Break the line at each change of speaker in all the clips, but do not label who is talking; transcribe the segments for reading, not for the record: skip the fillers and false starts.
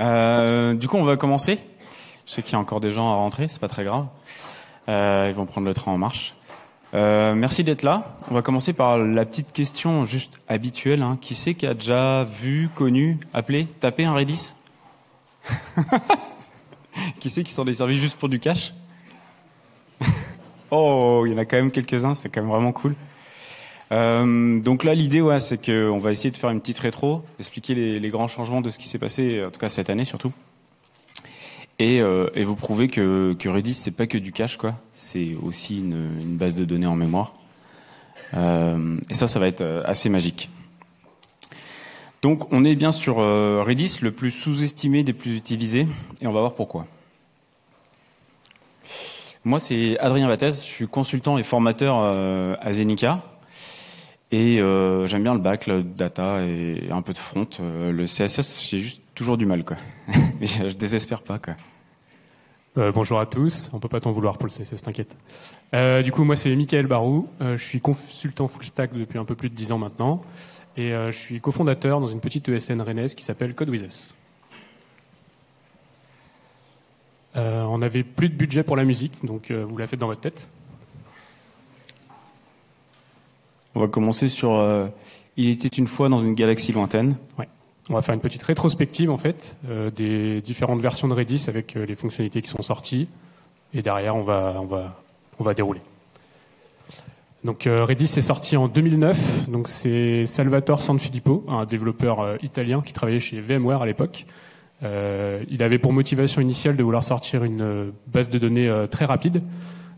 Du coup, on va commencer. Je sais qu'il y a encore des gens à rentrer, c'est pas très grave. Ils vont prendre le train en marche. Merci d'être là. On va commencer par la petite question juste habituelle. Qui c'est qui a déjà vu, connu, appelé, tapé un Redis? Qui c'est qui s'en est servi juste pour du cash? Oh, il y en a quand même quelques-uns, c'est quand même vraiment cool. Donc là, l'idée, c'est qu'on va essayer de faire une petite rétro, expliquer les grands changements de ce qui s'est passé, en tout cas cette année surtout, et vous prouver que Redis, c'est pas que du cache, quoi. C'est aussi une base de données en mémoire. Et ça va être assez magique. Donc, on est bien sur Redis, le plus sous-estimé des plus utilisés, et on va voir pourquoi. Moi, c'est Adrien Vathès, je suis consultant et formateur à Zenica. Et j'aime bien le back, le data et un peu de front. Le CSS, j'ai juste toujours du mal, quoi. Mais je désespère pas, quoi.
Bonjour à tous. On peut pas t'en vouloir pour le CSS, t'inquiète. Du coup, moi, c'est Mickaël Barou. Je suis consultant full stack depuis un peu plus de 10 ans maintenant. Et je suis cofondateur dans une petite ESN rennaise qui s'appelle Code With Us. On n'avait plus de budget pour la musique, donc vous la faites dans votre tête.
On va commencer sur Il était une fois dans une galaxie lointaine.
Ouais. On va faire une petite rétrospective en fait des différentes versions de Redis avec les fonctionnalités qui sont sorties. Et derrière, on va dérouler. Donc Redis est sorti en 2009. Donc c'est Salvatore Sanfilippo, un développeur italien qui travaillait chez VMware à l'époque. Il avait pour motivation initiale de vouloir sortir une base de données très rapide,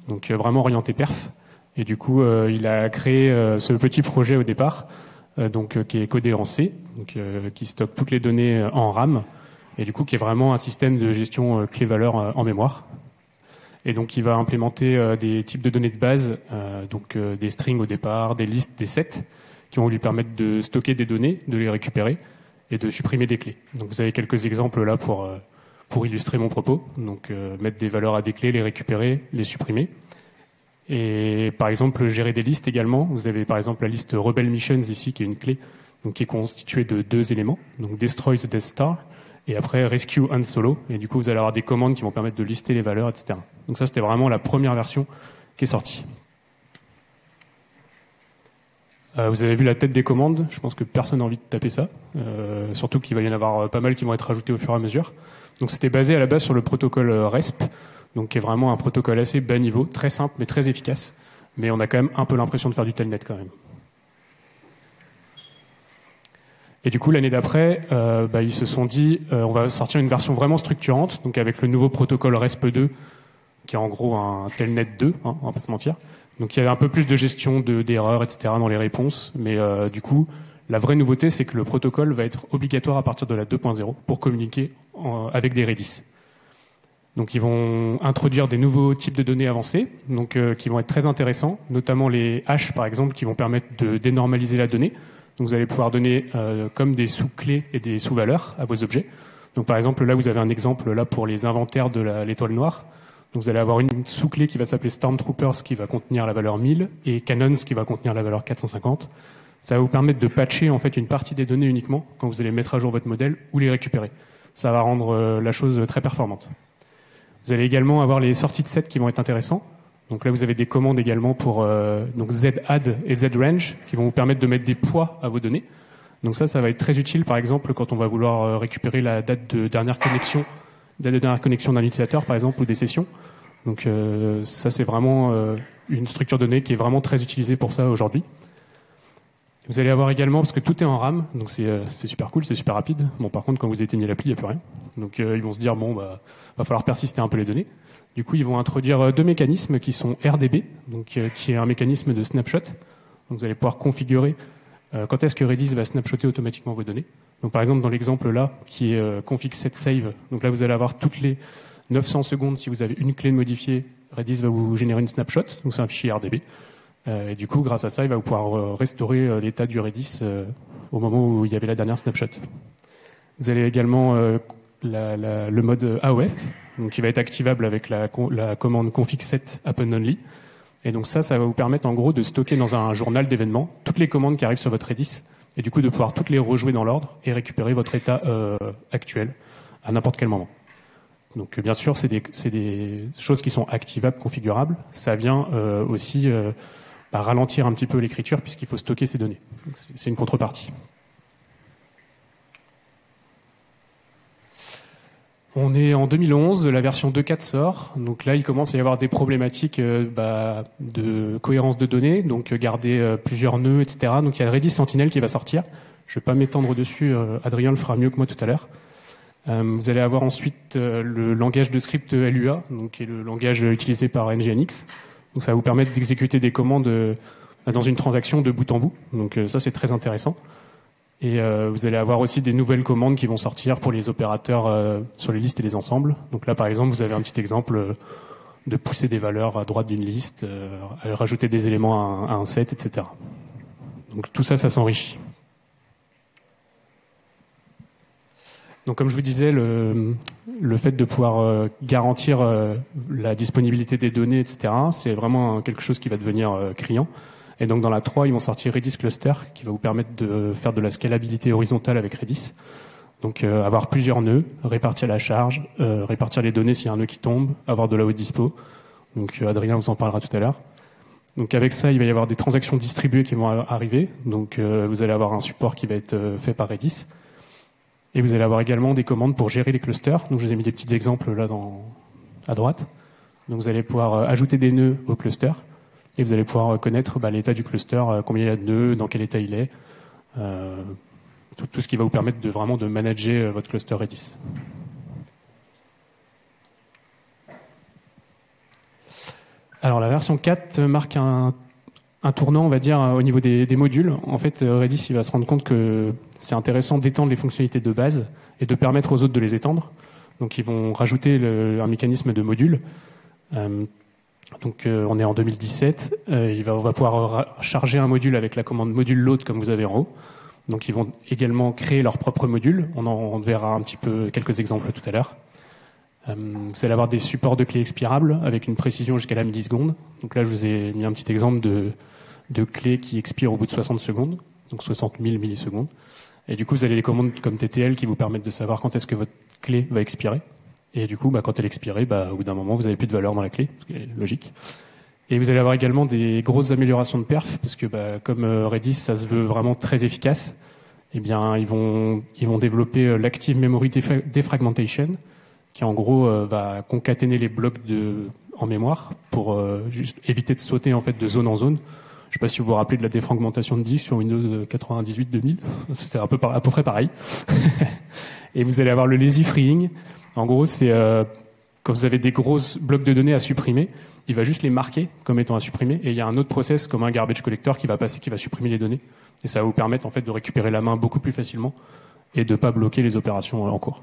donc vraiment orientée perf. Et du coup, il a créé ce petit projet au départ, qui est codé en C, qui stocke toutes les données en RAM, et du coup qui est vraiment un système de gestion clé-valeur en mémoire. Et donc il va implémenter des types de données de base, des strings au départ, des listes, des sets, qui vont lui permettre de stocker des données, de les récupérer et de supprimer des clés. Donc vous avez quelques exemples là pour illustrer mon propos. Donc mettre des valeurs à des clés, les récupérer, les supprimer. Et par exemple gérer des listes également. Vous avez par exemple la liste Rebel Missions ici qui est une clé, donc qui est constituée de 2 éléments. Donc Destroy the Death Star et après Rescue Han Solo. Et du coup vous allez avoir des commandes qui vont permettre de lister les valeurs, etc. Donc ça c'était vraiment la première version qui est sortie. Vous avez vu la tête des commandes, je pense que personne n'a envie de taper ça, surtout qu'il va y en avoir pas mal qui vont être rajoutés au fur et à mesure. Donc c'était basé à la base sur le protocole RESP, donc qui est vraiment un protocole assez bas niveau, très simple mais très efficace, mais on a quand même un peu l'impression de faire du telnet quand même. Et du coup l'année d'après, ils se sont dit on va sortir une version vraiment structurante, donc avec le nouveau protocole RESP 2, qui est en gros un telnet 2, on va pas se mentir. Donc il y avait un peu plus de gestion d'erreurs, etc. dans les réponses. Mais du coup, la vraie nouveauté, c'est que le protocole va être obligatoire à partir de la 2.0 pour communiquer avec des Redis. Donc ils vont introduire des nouveaux types de données avancées, qui vont être très intéressants, notamment les hashes, par exemple, qui vont permettre de dénormaliser la donnée. Donc vous allez pouvoir donner comme des sous-clés et des sous-valeurs à vos objets. Donc par exemple, là, vous avez un exemple là pour les inventaires de l'étoile noire. Donc vous allez avoir une sous-clé qui va s'appeler Stormtroopers qui va contenir la valeur 1000 et Cannons qui va contenir la valeur 450. Ça va vous permettre de patcher en fait une partie des données uniquement quand vous allez mettre à jour votre modèle ou les récupérer. Ça va rendre la chose très performante. Vous allez également avoir les sorties de set qui vont être intéressants. Donc là vous avez des commandes également pour zadd et zrange qui vont vous permettre de mettre des poids à vos données. Donc ça va être très utile par exemple quand on va vouloir récupérer la date de dernière connexion d'un utilisateur par exemple ou des sessions. Donc ça c'est vraiment une structure de données qui est vraiment très utilisée pour ça aujourd'hui. Vous allez avoir également, parce que tout est en RAM, donc c'est super cool, c'est super rapide. Bon par contre quand vous éteignez l'appli, il n'y a plus rien. Donc ils vont se dire va falloir persister un peu les données. Du coup ils vont introduire 2 mécanismes qui sont RDB, qui est un mécanisme de snapshot. Donc vous allez pouvoir configurer quand est-ce que Redis va snapshotter automatiquement vos données. Donc par exemple dans l'exemple là qui est config set save, donc là vous allez avoir toutes les 900 secondes, si vous avez une clé de modifier, Redis va vous générer une snapshot, donc c'est un fichier RDB. Et du coup grâce à ça il va vous pouvoir restaurer l'état du Redis au moment où il y avait la dernière snapshot. Vous avez également le mode AOF, donc qui va être activable avec la commande config set happen only. Et donc ça va vous permettre en gros de stocker dans un journal d'événements toutes les commandes qui arrivent sur votre Redis et du coup de pouvoir toutes les rejouer dans l'ordre et récupérer votre état actuel à n'importe quel moment. Donc bien sûr, c'est des choses qui sont activables, configurables. Ça vient aussi ralentir un petit peu l'écriture puisqu'il faut stocker ces données. C'est une contrepartie. On est en 2011, la version 2.4 sort. Donc là, il commence à y avoir des problématiques de cohérence de données, donc garder plusieurs nœuds, etc. Donc il y a Redis Sentinel qui va sortir. Je ne vais pas m'étendre dessus, Adrien le fera mieux que moi tout à l'heure. Vous allez avoir ensuite le langage de script LUA, donc qui est le langage utilisé par Nginx. Donc ça va vous permettre d'exécuter des commandes dans une transaction de bout en bout. Donc ça, c'est très intéressant. Et vous allez avoir aussi des nouvelles commandes qui vont sortir pour les opérateurs sur les listes et les ensembles. Donc là, par exemple, vous avez un petit exemple de pousser des valeurs à droite d'une liste, rajouter des éléments à un set, etc. Donc tout ça, ça s'enrichit. Donc comme je vous disais, le fait de pouvoir garantir la disponibilité des données, etc., c'est vraiment quelque chose qui va devenir criant. Et donc dans la 3, ils vont sortir Redis Cluster, qui va vous permettre de faire de la scalabilité horizontale avec Redis. Donc avoir plusieurs nœuds, répartir la charge, répartir les données s'il y a un nœud qui tombe, avoir de la haute dispo. Donc Adrien vous en parlera tout à l'heure. Donc avec ça, il va y avoir des transactions distribuées qui vont arriver. Donc vous allez avoir un support qui va être fait par Redis. Et vous allez avoir également des commandes pour gérer les clusters. Donc je vous ai mis des petits exemples là à droite. Donc vous allez pouvoir ajouter des nœuds au cluster. Et vous allez pouvoir connaître l'état du cluster, combien il y a de nœuds, dans quel état il est. Tout ce qui va vous permettre de vraiment de manager votre cluster Redis. Alors la version 4 marque un tournant, on va dire, au niveau des modules. En fait, Redis il va se rendre compte que c'est intéressant d'étendre les fonctionnalités de base et de permettre aux autres de les étendre. Donc ils vont rajouter un mécanisme de modules. Donc on est en 2017. On va pouvoir charger un module avec la commande module load comme vous avez en haut. Donc ils vont également créer leur propre module. On verra un petit peu quelques exemples tout à l'heure. Vous allez avoir des supports de clés expirables avec une précision jusqu'à la milliseconde. Donc là je vous ai mis un petit exemple de clés qui expirent au bout de 60 secondes, donc 60 000 millisecondes. Et du coup vous avez des commandes comme TTL qui vous permettent de savoir quand est-ce que votre clé va expirer. Et du coup, quand elle expirait, au bout d'un moment, vous n'avez plus de valeur dans la clé, ce qui est logique. Et vous allez avoir également des grosses améliorations de perf, parce que comme Redis, ça se veut vraiment très efficace, eh bien, ils vont développer l'Active Memory Defragmentation, qui en gros va concaténer les blocs en mémoire pour juste éviter de sauter en fait de zone en zone. Je ne sais pas si vous vous rappelez de la défragmentation de disque sur Windows 98-2000, c'était à peu près pareil. Et vous allez avoir le Lazy Freeing. En gros, c'est quand vous avez des gros blocs de données à supprimer, il va juste les marquer comme étant à supprimer, et il y a un autre process comme un garbage collector qui va supprimer les données, et ça va vous permettre en fait de récupérer la main beaucoup plus facilement et de ne pas bloquer les opérations en cours.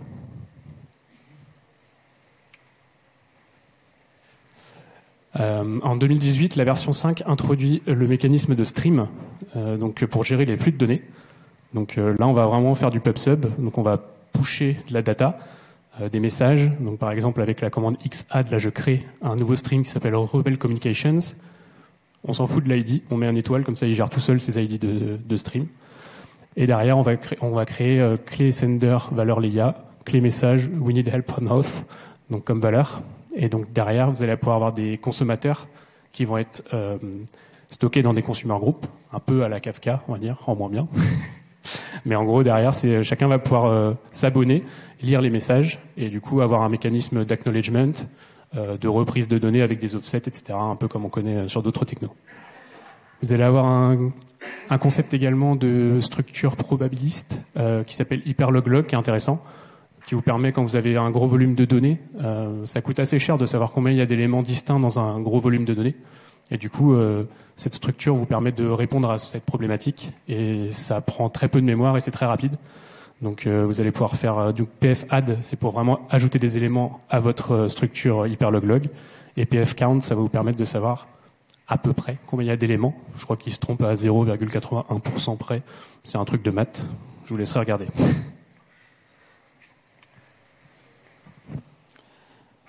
En 2018, la version 5 introduit le mécanisme de stream, donc pour gérer les flux de données. Donc là, on va vraiment faire du pub/sub, donc on va pusher de la data. Des messages. Donc, par exemple, avec la commande xadd, là, je crée un nouveau stream qui s'appelle Rebel Communications. On s'en fout de l'ID, on met un étoile, comme ça, il gère tout seul ses ID de stream. Et derrière, on va créer clé sender, valeur Leia, clé message, we need help on auth, donc comme valeur. Et donc, derrière, vous allez pouvoir avoir des consommateurs qui vont être stockés dans des consumer groups, un peu à la Kafka, on va dire, en moins bien. Mais en gros, derrière, chacun va pouvoir s'abonner, lire les messages, et du coup avoir un mécanisme d'acknowledgement, de reprise de données avec des offsets, etc., un peu comme on connaît sur d'autres technos. Vous allez avoir un concept également de structure probabiliste qui s'appelle hyperloglog, qui est intéressant, qui vous permet, quand vous avez un gros volume de données, ça coûte assez cher de savoir combien il y a d'éléments distincts dans un gros volume de données. Et du coup, cette structure vous permet de répondre à cette problématique, et ça prend très peu de mémoire et c'est très rapide. Donc vous allez pouvoir faire du pfadd, c'est pour vraiment ajouter des éléments à votre structure hyperloglog, et pfcount, ça va vous permettre de savoir à peu près combien il y a d'éléments. Je crois qu'il se trompe à 0,81% près. C'est un truc de maths. Je vous laisserai regarder.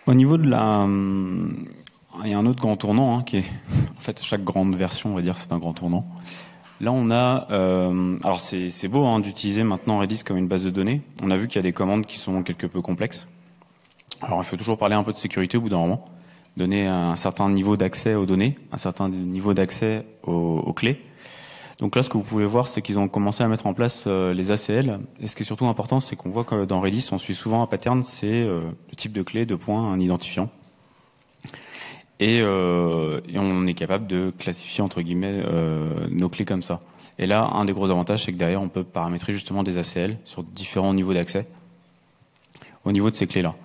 Au niveau de il y a un autre grand tournant qui est, en fait, chaque grande version, on va dire, c'est un grand tournant. Là, on a, alors c'est beau hein, d'utiliser maintenant Redis comme une base de données. On a vu qu'il y a des commandes qui sont quelque peu complexes. Alors, il faut toujours parler un peu de sécurité au bout d'un moment, donner un certain niveau d'accès aux données, un certain niveau d'accès aux clés. Donc là, ce que vous pouvez voir, c'est qu'ils ont commencé à mettre en place les ACL. Et ce qui est surtout important, c'est qu'on voit que dans Redis, on suit souvent un pattern, c'est le type de clé, de points, un identifiant. Et on est capable de classifier entre guillemets nos clés comme ça. Et là, un des gros avantages, c'est que derrière, on peut paramétrer justement des ACL sur différents niveaux d'accès au niveau de ces clés-là.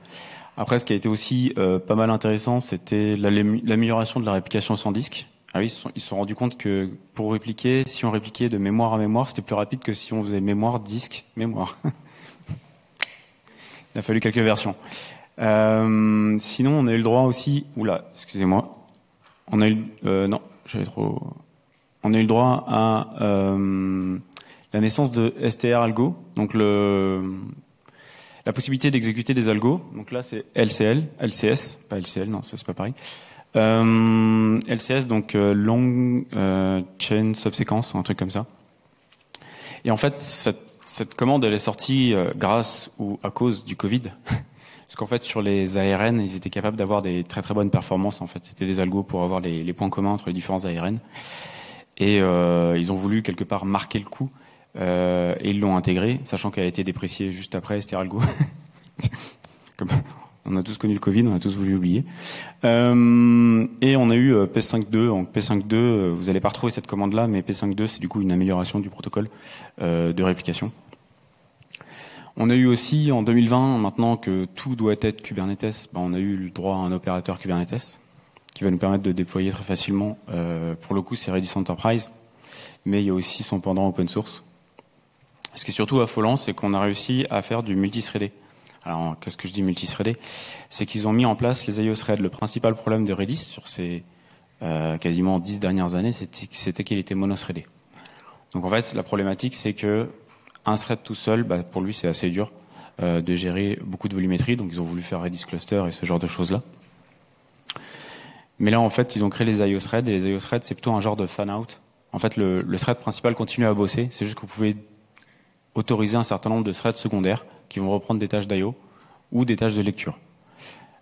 Après, ce qui a été aussi pas mal intéressant, c'était l'amélioration de la réplication sans disque. Ah oui, ils se sont rendus compte que pour répliquer, si on répliquait de mémoire à mémoire, c'était plus rapide que si on faisait mémoire, disque, mémoire. Il a fallu quelques versions. Sinon, on a eu le droit aussi. Oula, excusez-moi. On a eu non, j'avais trop. On a eu le droit à la naissance de STR Algo, donc la possibilité d'exécuter des algos. Donc là, c'est LCS, pas LCL, non, ça c'est pas pareil. LCS, donc Long Chain Subsequence, ou un truc comme ça. Et en fait, cette commande, elle est sortie grâce ou à cause du Covid. Parce qu'en fait, sur les ARN, ils étaient capables d'avoir des très très bonnes performances. En fait, c'était des algos pour avoir les points communs entre les différents ARN. Et ils ont voulu quelque part marquer le coup. Et ils l'ont intégré, sachant qu'elle a été dépréciée juste après STR-Algo. Comme on a tous connu le Covid, on a tous voulu l'oublier. Et on a eu P5.2. Donc P5.2, vous n'allez pas retrouver cette commande-là, mais P5.2, c'est du coup une amélioration du protocole de réplication. On a eu aussi, en 2020, maintenant que tout doit être Kubernetes, on a eu le droit à un opérateur Kubernetes qui va nous permettre de déployer très facilement. Pour le coup, c'est Redis Enterprise, mais il y a aussi son pendant open source. Ce qui est surtout affolant, c'est qu'on a réussi à faire du multithreadé. Alors, qu'est-ce que je dis multithreadé? C'est qu'ils ont mis en place les IO threads. Le principal problème de Redis sur ces quasiment 10 dernières années, c'était qu'il était monothreadé. Donc en fait, la problématique, c'est que un thread tout seul, pour lui, c'est assez dur de gérer beaucoup de volumétrie. Donc ils ont voulu faire Redis Cluster et ce genre de choses-là. Mais là, en fait, ils ont créé les IO threads. Et les IO threads, c'est plutôt un genre de fan-out. En fait, le thread principal continue à bosser. C'est juste que vous pouvez autoriser un certain nombre de threads secondaires qui vont reprendre des tâches d'IO ou des tâches de lecture.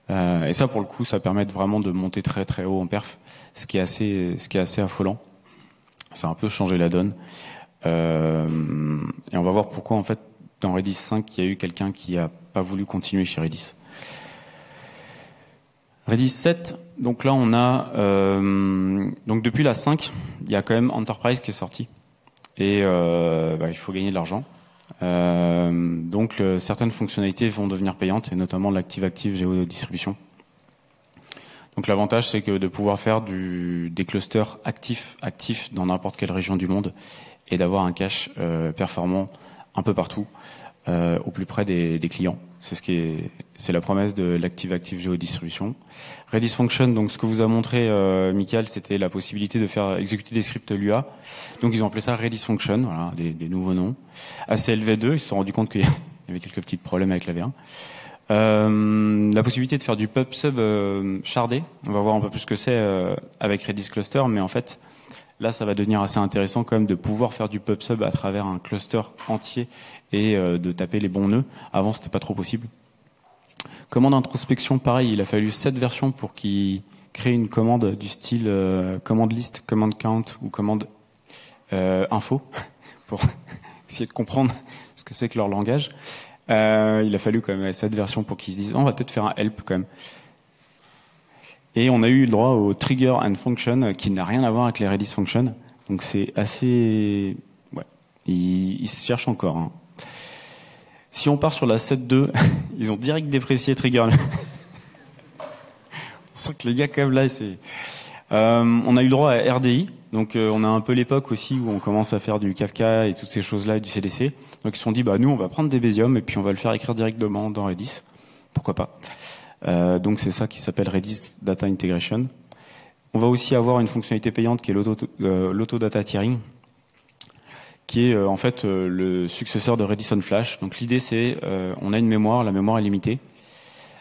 Et ça, pour le coup, ça permet vraiment de monter très très haut en perf, ce qui est assez affolant. Ça a un peu changé la donne. Et on va voir pourquoi, en fait, dans Redis 5, il y a eu quelqu'un qui a pas voulu continuer chez Redis. Redis 7, donc là, on a... donc depuis la 5, il y a quand même Enterprise qui est sorti. Et il faut gagner de l'argent. Donc certaines fonctionnalités vont devenir payantes, et notamment l'active-active géodistribution. Donc l'avantage, c'est que de pouvoir faire des clusters actifs dans n'importe quelle région du monde et d'avoir un cache performant un peu partout, au plus près des clients. C'est la promesse de l'active-active géodistribution. Redis Function, donc ce que vous a montré Michael, c'était la possibilité de faire exécuter des scripts Lua. Donc ils ont appelé ça Redis Function, voilà, des nouveaux noms. ACLV2, ils se sont rendus compte qu'il y avait quelques petits problèmes avec la V1. La possibilité de faire du pub-sub shardé, on va voir un peu plus ce que c'est avec Redis Cluster, mais en fait, là, ça va devenir assez intéressant quand même de pouvoir faire du pub-sub à travers un cluster entier et de taper les bons nœuds. Avant, c'était pas trop possible. Commande introspection, pareil, il a fallu 7 versions pour qu'ils créent une commande du style commande list, commande count ou commande info pour essayer de comprendre ce que c'est que leur langage. Il a fallu quand même 7 versions pour qu'ils se disent on va peut-être faire un help quand même. Et on a eu le droit au trigger and function qui n'a rien à voir avec les Redis function. Donc c'est assez... Ouais, ils se cherchent encore. Hein. Si on part sur la 7.2, ils ont direct déprécié trigger. On sent que les gars quand même là, c'est... on a eu le droit à RDI. Donc on a un peu l'époque aussi où on commence à faire du Kafka et toutes ces choses-là, et du CDC. Donc ils se sont dit, nous on va prendre des Bézium et puis on va le faire écrire directement dans Redis. Pourquoi pas. Donc c'est ça qui s'appelle Redis Data Integration. On va aussi avoir une fonctionnalité payante qui est l'auto-data tiering, qui est en fait le successeur de Redis on Flash. Donc l'idée c'est, on a une mémoire, la mémoire est limitée.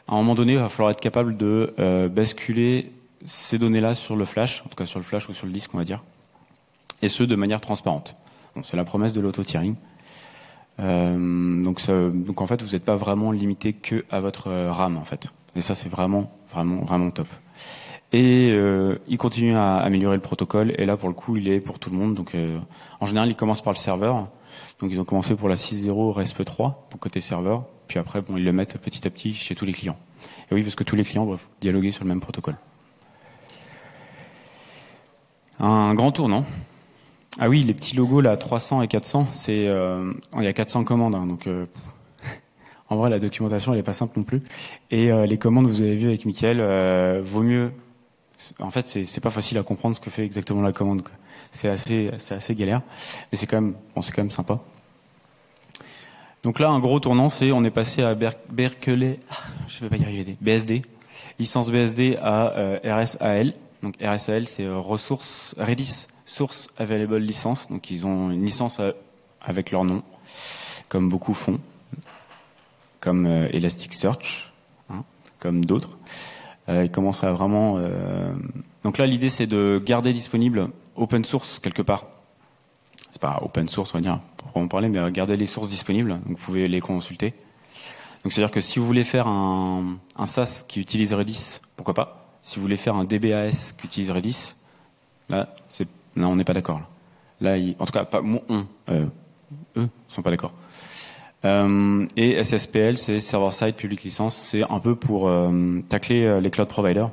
À un moment donné, il va falloir être capable de basculer ces données-là sur le flash, en tout cas sur le flash ou sur le disque, on va dire. et ce de manière transparente. Bon, c'est la promesse de l'auto-tiering. Donc en fait, vous n'êtes pas vraiment limité que à votre RAM en fait. Et ça, c'est vraiment top. Et il continue à améliorer le protocole. Et là, pour le coup, il est pour tout le monde. Donc en général, il commence par le serveur. Donc ils ont commencé pour la 6.0 RESP3 pour côté serveur. Puis après, bon, ils le mettent petit à petit chez tous les clients. Et oui, parce que tous les clients doivent dialoguer sur le même protocole. Un grand tournant. Ah oui, les petits logos là, 300 et 400, c'est il y a 400 commandes, hein, donc en vrai la documentation elle est pas simple non plus. Et les commandes, vous avez vu avec Mickaël, vaut mieux. En fait, c'est pas facile à comprendre ce que fait exactement la commande, quoi. C'est assez galère, mais c'est quand même sympa. Donc là, un gros tournant, c'est on est passé à Berkeley, je vais pas y arriver, BSD, licence BSD à RSAL. Donc RSAL, c'est Redis Source Available License. Donc ils ont une licence avec leur nom, comme beaucoup font, comme Elasticsearch, hein, comme d'autres. Ils commencent à vraiment. Donc là, l'idée, c'est de garder disponible open source quelque part. C'est pas open source, on va dire, pour en parler, mais garder les sources disponibles. Donc vous pouvez les consulter. Donc c'est-à-dire que si vous voulez faire un SaaS qui utilise Redis, pourquoi pas. Si vous voulez faire un DBAS qui utilise Redis, là, on n'est pas d'accord. Là, en tout cas, pas eux sont pas d'accord. Et SSPL, c'est Server Side Public License, c'est un peu pour tacler les cloud providers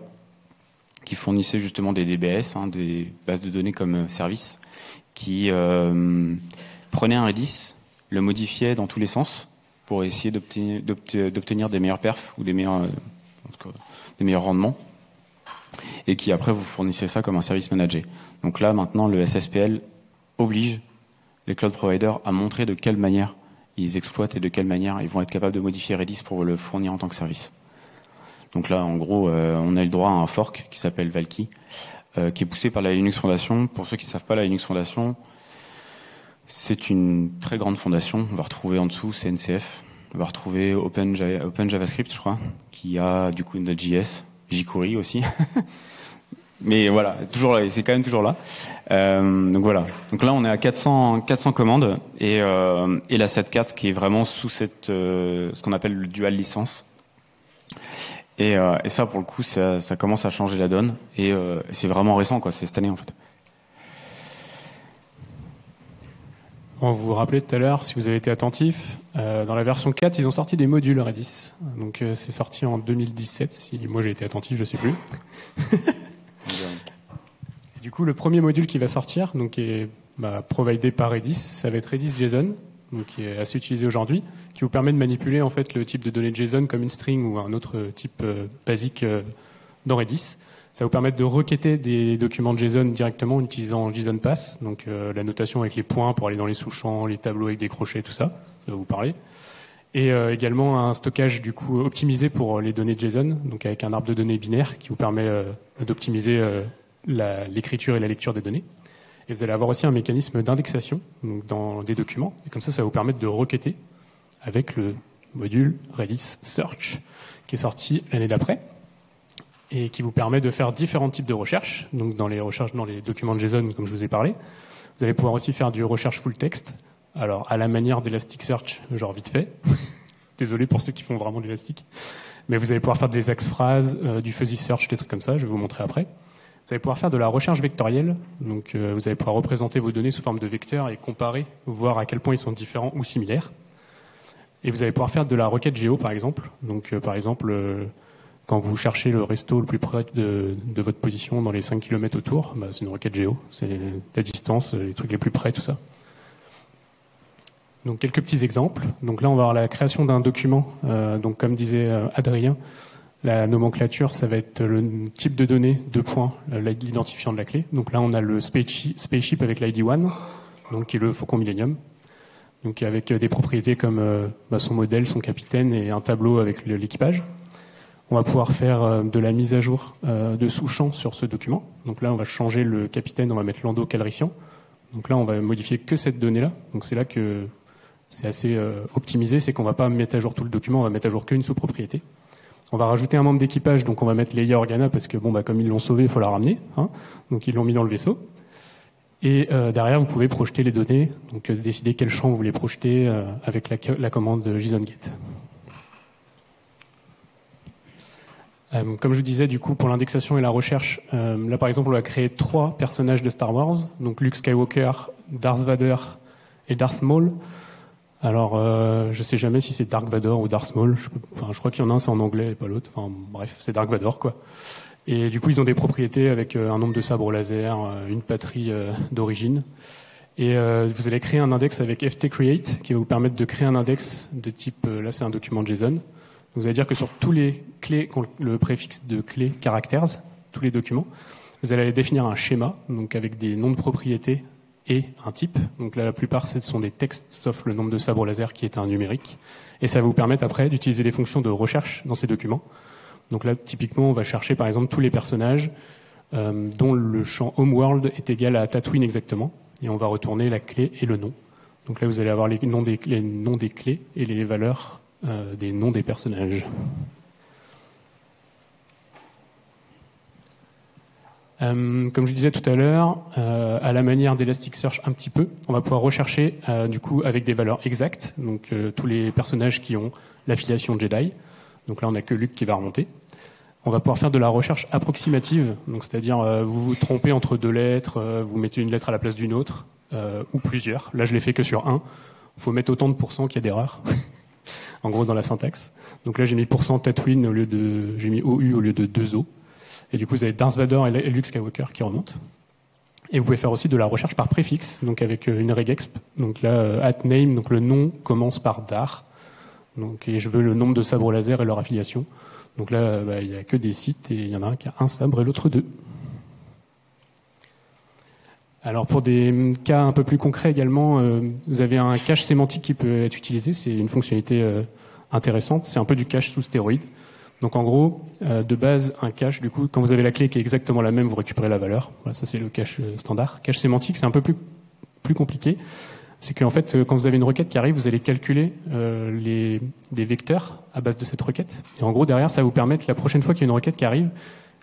qui fournissaient justement des DBAS, hein, des bases de données comme service, qui prenaient un Redis, le modifiaient dans tous les sens pour essayer d'obtenir des meilleurs perfs ou des meilleurs rendements, et qui après vous fournissez ça comme un service managé. Donc là maintenant le SSPL oblige les cloud providers à montrer de quelle manière ils exploitent et de quelle manière ils vont être capables de modifier Redis pour le fournir en tant que service. Donc là en gros on a eu le droit à un fork qui s'appelle Valky, qui est poussé par la Linux Foundation. Pour ceux qui ne savent pas, la Linux Foundation c'est une très grande fondation. On va retrouver en dessous CNCF, on va retrouver Open JavaScript je crois, qui a du coup Node.js, jQuery aussi. Mais voilà, toujours là, c'est quand même toujours là. Donc voilà. Donc là, on est à 400 commandes et la 7.4 qui est vraiment sous ce qu'on appelle le dual licence. Et ça, pour le coup, ça commence à changer la donne. Et c'est vraiment récent, quoi. C'est cette année, en fait.
On vous rappelait tout à l'heure, si vous avez été attentif, dans la version 4, ils ont sorti des modules Redis. Donc c'est sorti en 2017. Si moi j'ai été attentif, je sais plus. Et du coup, le premier module qui va sortir, donc qui est providé par Redis, ça va être Redis JSON, donc qui est assez utilisé aujourd'hui, qui vous permet de manipuler en fait le type de données JSON comme une string ou un autre type basique dans Redis. Ça va vous permettre de requêter des documents de JSON directement en utilisant JSON Pass, donc la notation avec les points pour aller dans les sous-champs, les tableaux avec des crochets, tout ça. Ça va vous parler. Et également un stockage du coup optimisé pour les données JSON, donc avec un arbre de données binaire qui vous permet d'optimiser l'écriture et la lecture des données. Et vous allez avoir aussi un mécanisme d'indexation donc dans des documents. Et comme ça, ça va vous permettre de requêter avec le module Redis Search qui est sorti l'année d'après et qui vous permet de faire différents types de recherches. Donc dans les recherches dans les documents de JSON, comme je vous ai parlé, vous allez pouvoir aussi faire du recherche full text. Alors, à la manière d'Elasticsearch, genre vite fait. Désolé pour ceux qui font vraiment de l'Elastic. Mais vous allez pouvoir faire des axe-phrases, du fuzzy search, des trucs comme ça, je vais vous montrer après. Vous allez pouvoir faire de la recherche vectorielle. Donc, vous allez pouvoir représenter vos données sous forme de vecteurs et comparer, voir à quel point ils sont différents ou similaires. Et vous allez pouvoir faire de la requête géo, par exemple. Donc, par exemple, quand vous cherchez le resto le plus près de votre position dans les 5 km autour, c'est une requête géo. C'est la distance, les trucs les plus près, tout ça. Donc quelques petits exemples. Donc là, on va avoir la création d'un document. Donc comme disait Adrien, la nomenclature, ça va être le type de données, 2 points, l'identifiant de la clé. Donc là, on a le spaceship avec l'ID 1, donc qui est le Faucon Millennium. Donc avec des propriétés comme son modèle, son capitaine et un tableau avec l'équipage. On va pouvoir faire de la mise à jour de sous-champs sur ce document. Donc là, on va changer le capitaine, on va mettre Lando Calrissian. Donc là, on va modifier que cette donnée-là. Donc c'est là que c'est assez optimisé, c'est qu'on va pas mettre à jour tout le document, on va mettre à jour qu'une sous-propriété. On va rajouter un membre d'équipage, donc on va mettre Leia Organa parce que comme ils l'ont sauvé, il faut la ramener, hein, donc ils l'ont mis dans le vaisseau. Et derrière, vous pouvez projeter les données, donc décider quel champ vous voulez projeter avec la commande JSON-get. Comme je vous disais, du coup, pour l'indexation et la recherche, là par exemple, on va créer 3 personnages de Star Wars, donc Luke Skywalker, Darth Vader et Darth Maul. Alors, je sais jamais si c'est Dark Vador ou Darth Maul. Je crois qu'il y en a un, c'est en anglais et pas l'autre. Enfin, bref, c'est Dark Vador, quoi. Et du coup, ils ont des propriétés avec un nombre de sabres laser, une patrie d'origine. Et vous allez créer un index avec ftcreate qui va vous permettre de créer un index de type, là c'est un document JSON. Vous allez dire que sur tous les clés qui ont le préfixe de clé characters, tous les documents, vous allez définir un schéma, donc avec des noms de propriétés et un type. Donc là, la plupart, ce sont des textes, sauf le nombre de sabres laser qui est un numérique. Et ça va vous permettre après d'utiliser les fonctions de recherche dans ces documents. Donc là, typiquement, on va chercher par exemple tous les personnages dont le champ homeworld est égal à Tatooine exactement. Et on va retourner la clé et le nom. Donc là, vous allez avoir les noms des clés et les valeurs des noms des personnages. Comme je disais tout à l'heure, à la manière d'Elasticsearch un petit peu, on va pouvoir rechercher du coup avec des valeurs exactes, donc tous les personnages qui ont l'affiliation Jedi. Donc là, on n'a que Luke qui va remonter. On va pouvoir faire de la recherche approximative, donc c'est-à-dire vous vous trompez entre 2 lettres, vous mettez une lettre à la place d'une autre, ou plusieurs. Là, je l'ai fait que sur 1. Il faut mettre autant de pourcents qu'il y a d'erreurs. En gros, dans la syntaxe. Donc là, j'ai mis % Tatooine au lieu de, j'ai mis OU au lieu de 2 O. Et du coup, vous avez Darth Vader et Luke Skywalker qui remontent. Et vous pouvez faire aussi de la recherche par préfixe, donc avec une regexp. Donc là, @name, donc le nom commence par dar. Donc, et je veux le nombre de sabres laser et leur affiliation. Donc là, il n'y a que des sites et il y en a un qui a un sabre et l'autre 2. Alors pour des cas un peu plus concrets également, vous avez un cache sémantique qui peut être utilisé. C'est une fonctionnalité intéressante. C'est un peu du cache sous stéroïde. Donc en gros, de base, un cache, du coup, quand vous avez la clé qui est exactement la même, vous récupérez la valeur. Voilà, ça c'est le cache standard. Cache sémantique, c'est un peu plus compliqué. C'est qu'en fait, quand vous avez une requête qui arrive, vous allez calculer les vecteurs à base de cette requête. Et en gros, derrière, ça va vous permettre, la prochaine fois qu'il y a une requête qui arrive,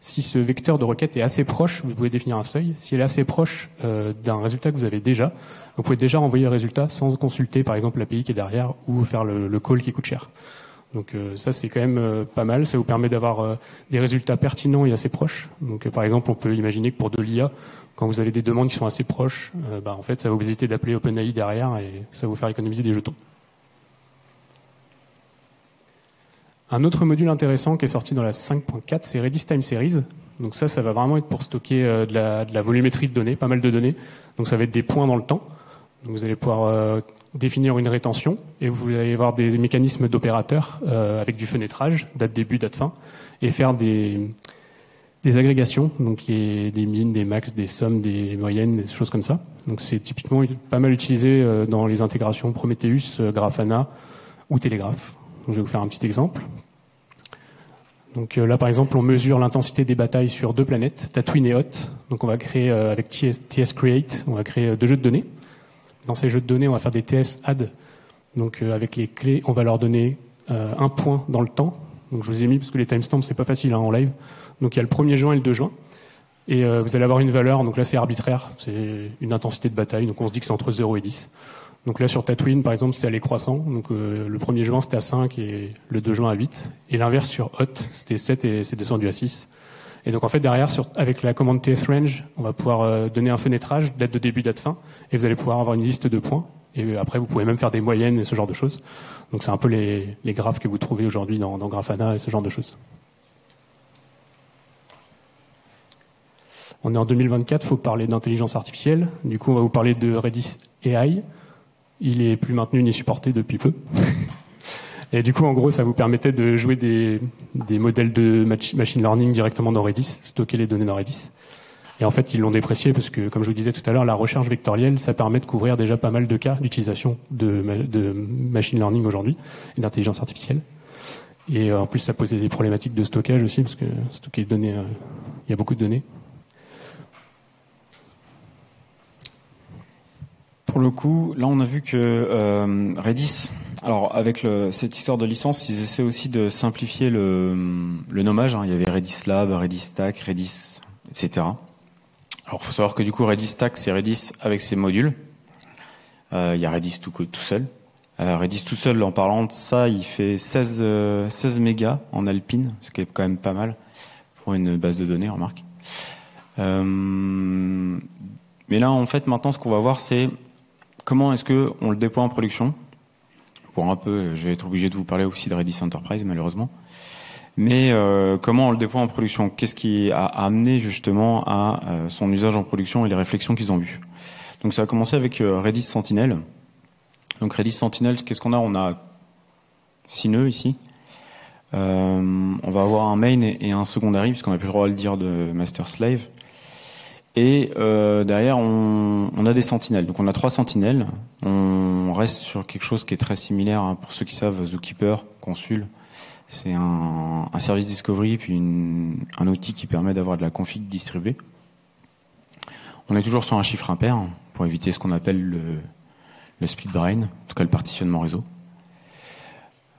si ce vecteur de requête est assez proche, vous pouvez définir un seuil. Si elle est assez proche d'un résultat que vous avez déjà, vous pouvez déjà renvoyer le résultat sans consulter, par exemple, l'API qui est derrière ou faire le call qui coûte cher. Donc ça, c'est quand même pas mal. Ça vous permet d'avoir des résultats pertinents et assez proches. Donc par exemple, on peut imaginer que pour de l'IA, quand vous avez des demandes qui sont assez proches, en fait, ça va vous éviter d'appeler OpenAI derrière et ça va vous faire économiser des jetons. Un autre module intéressant qui est sorti dans la 5.4, c'est Redis Time Series. Donc ça va vraiment être pour stocker de la volumétrie de données, pas mal de données. Donc ça va être des points dans le temps. Donc vous allez pouvoir définir une rétention et vous allez avoir des mécanismes d'opérateurs avec du fenêtrage, date début, date fin, et faire des agrégations, donc des mines, des max, des sommes, des moyennes, des choses comme ça. Donc c'est typiquement pas mal utilisé dans les intégrations Prometheus, Grafana ou Telegraph. Donc, je vais vous faire un petit exemple. Donc là, par exemple, on mesure l'intensité des batailles sur 2 planètes, Tatooine et Hoth. Donc on va créer avec TS-Create, on va créer 2 jeux de données. Dans ces jeux de données, on va faire des TS-Add. Donc avec les clés, on va leur donner un point dans le temps. Donc je vous ai mis, parce que les timestamps, c'est pas facile en live. Donc il y a le 1er juin et le 2 juin. Et vous allez avoir une valeur, donc là c'est arbitraire, c'est une intensité de bataille, donc on se dit que c'est entre 0 et 10. Donc là sur Tatooine, par exemple, c'est allé croissant. Donc le 1er juin c'était à 5 et le 2 juin à 8. Et l'inverse sur Hoth, c'était 7 et c'est descendu à 6. Et donc en fait derrière, avec la commande tsrange, on va pouvoir donner un fenêtrage, date de début, date fin, et vous allez pouvoir avoir une liste de points. Et après vous pouvez même faire des moyennes et ce genre de choses. Donc c'est un peu les graphes que vous trouvez aujourd'hui dans Grafana et ce genre de choses. On est en 2024, il faut parler d'intelligence artificielle. Du coup, on va vous parler de Redis AI. Il est plus maintenu ni supporté depuis peu. Et du coup, en gros, ça vous permettait de jouer des modèles de machine learning directement dans Redis, stocker les données dans Redis. Et en fait, ils l'ont déprécié parce que, comme je vous disais tout à l'heure, la recherche vectorielle, ça permet de couvrir déjà pas mal de cas d'utilisation de machine learning aujourd'hui et d'intelligence artificielle. Et en plus, ça posait des problématiques de stockage aussi, parce que stocker les données, il y a beaucoup de données.
Pour le coup, là, on a vu que Redis, alors avec cette histoire de licence, ils essaient aussi de simplifier le nommage. Il y avait Redis Lab, Redis Stack, Redis, etc. Alors, faut savoir que du coup, Redis Stack, c'est Redis avec ses modules. Il y a Redis tout seul. Redis tout seul, en parlant de ça, il fait 16 mégas en Alpine, ce qui est quand même pas mal pour une base de données, remarque. Mais là, en fait, maintenant, ce qu'on va voir, c'est comment est-ce que on le déploie en production. Pour un peu, je vais être obligé de vous parler aussi de Redis Enterprise, malheureusement. Mais comment on le déploie en production? Qu'est-ce qui a amené justement à son usage en production et les réflexions qu'ils ont eues? Donc ça a commencé avec Redis Sentinel. Donc Redis Sentinel, qu'est-ce qu'on a? On a 6 nœuds ici. On va avoir un main et un secondary, puisqu'on n'a plus le droit de le dire de master slave. Et derrière, on a des sentinelles. Donc on a 3 sentinelles. On reste sur quelque chose qui est très similaire, hein, pour ceux qui savent, Zookeeper, Consul. C'est un service discovery, puis un outil qui permet d'avoir de la config distribuée. On est toujours sur un chiffre impair, pour éviter ce qu'on appelle le split brain, en tout cas le partitionnement réseau.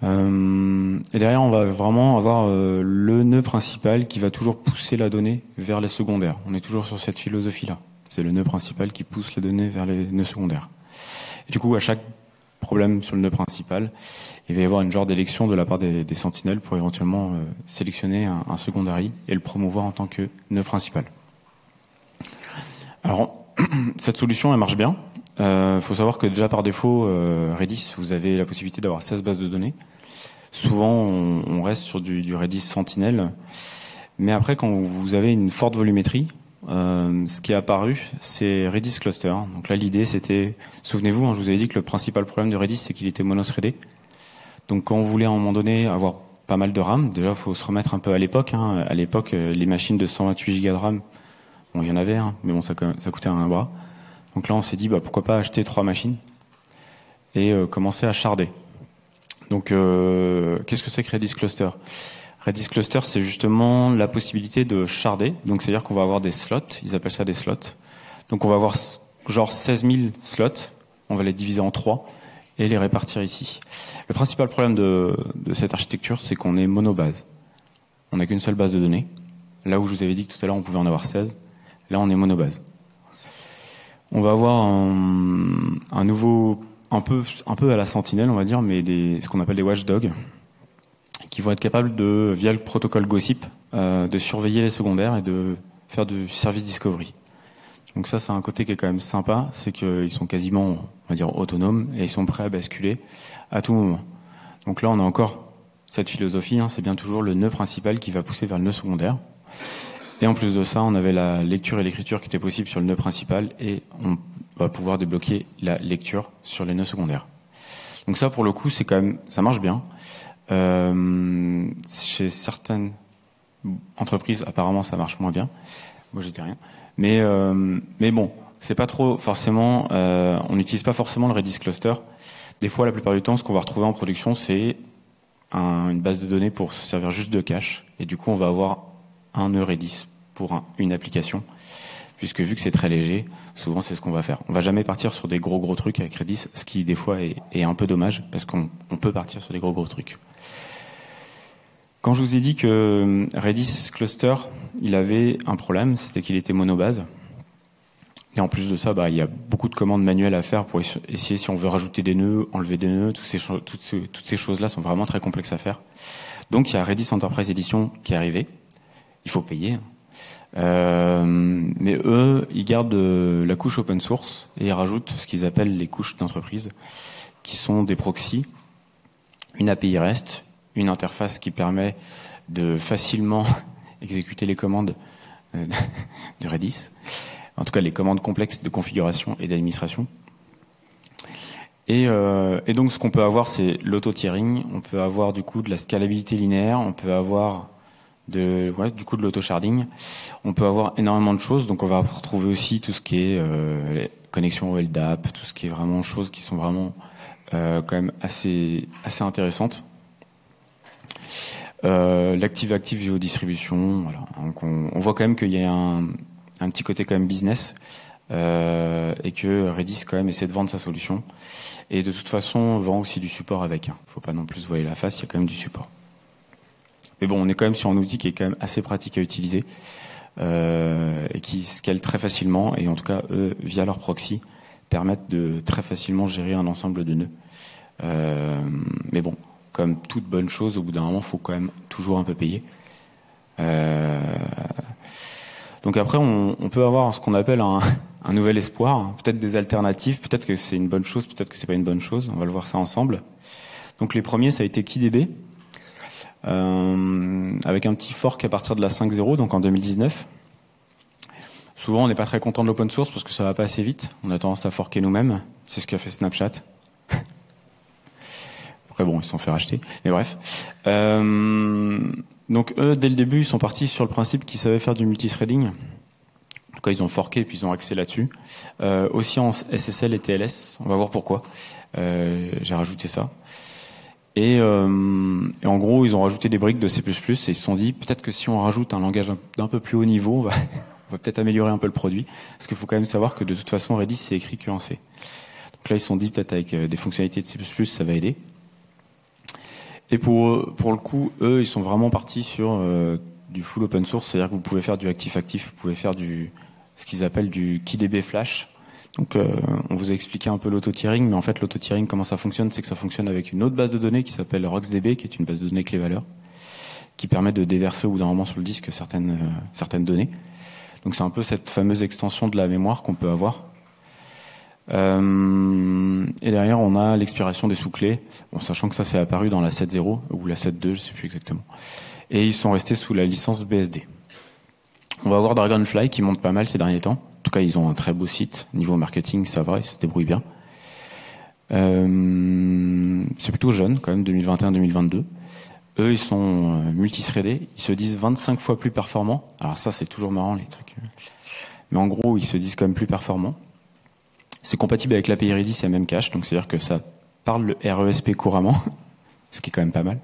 Et derrière, on va vraiment avoir le nœud principal qui va toujours pousser la donnée vers les secondaires. On est toujours sur cette philosophie-là. C'est le nœud principal qui pousse la donnée vers les nœuds secondaires. Et du coup, à chaque problème sur le nœud principal, il va y avoir une genre d'élection de la part des sentinelles pour éventuellement sélectionner un secondary et le promouvoir en tant que nœud principal. Alors, cette solution, elle marche bien. Faut savoir que déjà par défaut, Redis, vous avez la possibilité d'avoir 16 bases de données. Souvent, on reste sur du Redis Sentinel. Mais après, quand vous avez une forte volumétrie, ce qui est apparu, c'est Redis Cluster. Donc là, l'idée, c'était, souvenez-vous, hein, je vous avais dit que le principal problème de Redis, c'est qu'il était monothreadé. Donc quand on voulait à un moment donné avoir pas mal de RAM, déjà, il faut se remettre un peu à l'époque. Hein. À l'époque, les machines de 128 Go de RAM, bon, il y en avait, hein, mais bon, ça coûtait un bras. Donc là, on s'est dit, pourquoi pas acheter 3 machines et commencer à sharder. Donc, qu'est-ce que c'est que Redis Cluster? Redis Cluster, c'est justement la possibilité de sharder. Donc, c'est-à-dire qu'on va avoir des slots. Ils appellent ça des slots. Donc, on va avoir genre 16 000 slots. On va les diviser en 3 et les répartir ici. Le principal problème de cette architecture, c'est qu'on est monobase. On n'a qu'une seule base de données. Là où je vous avais dit que tout à l'heure, on pouvait en avoir 16. Là, on est monobase. On va avoir un nouveau, un peu à la sentinelle, on va dire, mais ce qu'on appelle des watchdogs, qui vont être capables de, via le protocole Gossip, de surveiller les secondaires et de faire du service discovery. Donc ça, c'est un côté qui est quand même sympa, c'est qu'ils sont quasiment, on va dire, autonomes et ils sont prêts à basculer à tout moment. Donc là, on a encore cette philosophie, hein, c'est bien toujours le nœud principal qui va pousser vers le nœud secondaire. Et en plus de ça, on avait la lecture et l'écriture qui étaient possibles sur le nœud principal et on va pouvoir débloquer la lecture sur les nœuds secondaires. Donc ça, pour le coup, c'est quand même, ça marche bien. Chez certaines entreprises, apparemment, ça marche moins bien. Moi, je dis rien. Mais bon, c'est pas trop forcément. On n'utilise pas forcément le Redis Cluster. Des fois, la plupart du temps, ce qu'on va retrouver en production, c'est une base de données pour se servir juste de cache. Et du coup, on va avoir un nœud Redis pour une application, puisque vu que c'est très léger, souvent c'est ce qu'on va faire. On va jamais partir sur des gros trucs avec Redis, ce qui des fois est un peu dommage, parce qu'on peut partir sur des gros trucs. Quand je vous ai dit que Redis Cluster, il avait un problème, c'était qu'il était monobase. Et en plus de ça, il y a beaucoup de commandes manuelles à faire pour essayer, si on veut rajouter des nœuds, enlever des nœuds, toutes ces choses-là sont vraiment très complexes à faire. Donc il y a Redis Enterprise Edition qui est arrivé. Il faut payer. Mais eux, ils gardent la couche open source et ils rajoutent ce qu'ils appellent les couches d'entreprise, qui sont des proxys, une API REST, une interface qui permet de facilement exécuter les commandes de Redis, en tout cas les commandes complexes de configuration et d'administration. Et donc ce qu'on peut avoir, c'est l'auto-tiering, on peut avoir du coup de la scalabilité linéaire, on peut avoir du coup de l'auto-sharding. On peut avoir énormément de choses, donc on va retrouver aussi tout ce qui est les connexions au LDAP, tout ce qui est vraiment choses qui sont vraiment quand même assez intéressantes. L'active-active géodistribution, voilà. Donc on voit quand même qu'il y a un petit côté quand même business et que Redis quand même essaie de vendre sa solution. Et de toute façon, on vend aussi du support avec. Faut pas non plus se voiler la face, il y a quand même du support. Mais bon, on est quand même sur un outil qui est quand même assez pratique à utiliser. et qui scalent très facilement, et en tout cas, eux, via leur proxy, permettent de très facilement gérer un ensemble de nœuds. Mais bon, comme toute bonne chose, au bout d'un moment, il faut quand même toujours un peu payer. Donc après, on peut avoir ce qu'on appelle un nouvel espoir, hein. Peut-être des alternatives, peut-être que c'est une bonne chose, peut-être que c'est pas une bonne chose. On va le voir ça ensemble. Donc les premiers, ça a été KeyDB, avec un petit fork à partir de la 5.0, donc en 2019. Souvent, on n'est pas très content de l'open source parce que ça va pas assez vite. On a tendance à forker nous-mêmes. C'est ce qu'a fait Snapchat. Après bon, ils se sont fait racheter. Mais bref. Donc eux, dès le début, ils sont partis sur le principe qu'ils savaient faire du multithreading. En tout cas, ils ont forké et puis ils ont axé là-dessus. Aussi en SSL et TLS. On va voir pourquoi. J'ai rajouté ça. Et en gros, ils ont rajouté des briques de C++ et ils se sont dit, peut-être que si on rajoute un langage d'un peu plus haut niveau, on va peut-être améliorer un peu le produit. Parce qu'il faut quand même savoir que de toute façon, Redis, c'est écrit que en C. Donc là, ils se sont dit, peut-être avec des fonctionnalités de C++, ça va aider. Et pour le coup, eux, ils sont vraiment partis sur du full open source, c'est-à-dire que vous pouvez faire du actif-actif, vous pouvez faire ce qu'ils appellent du KeyDB Flash. Donc on vous a expliqué un peu l'auto-tiering, mais en fait l'auto-tiering, comment ça fonctionne, c'est que ça fonctionne avec une autre base de données qui s'appelle RocksDB, qui est une base de données clé-valeur, qui permet de déverser au bout d'un moment sur le disque certaines données. Donc c'est un peu cette fameuse extension de la mémoire qu'on peut avoir. Et derrière, on a l'expiration des sous-clés, bon, sachant que ça c'est apparu dans la 7.0 ou la 7.2, je sais plus exactement. Et ils sont restés sous la licence BSD. On va voir Dragonfly qui monte pas mal ces derniers temps. En tout cas, ils ont un très beau site. Niveau marketing, ça va, ils se débrouillent bien. C'est plutôt jeune, quand même, 2021-2022. Eux, ils sont multithreadés. Ils se disent 25 fois plus performants. Alors ça, c'est toujours marrant, les trucs. Mais en gros, ils se disent quand même plus performants. C'est compatible avec l'API Redis et Memcache, donc c'est-à-dire que ça parle le RESP couramment, ce qui est quand même pas mal.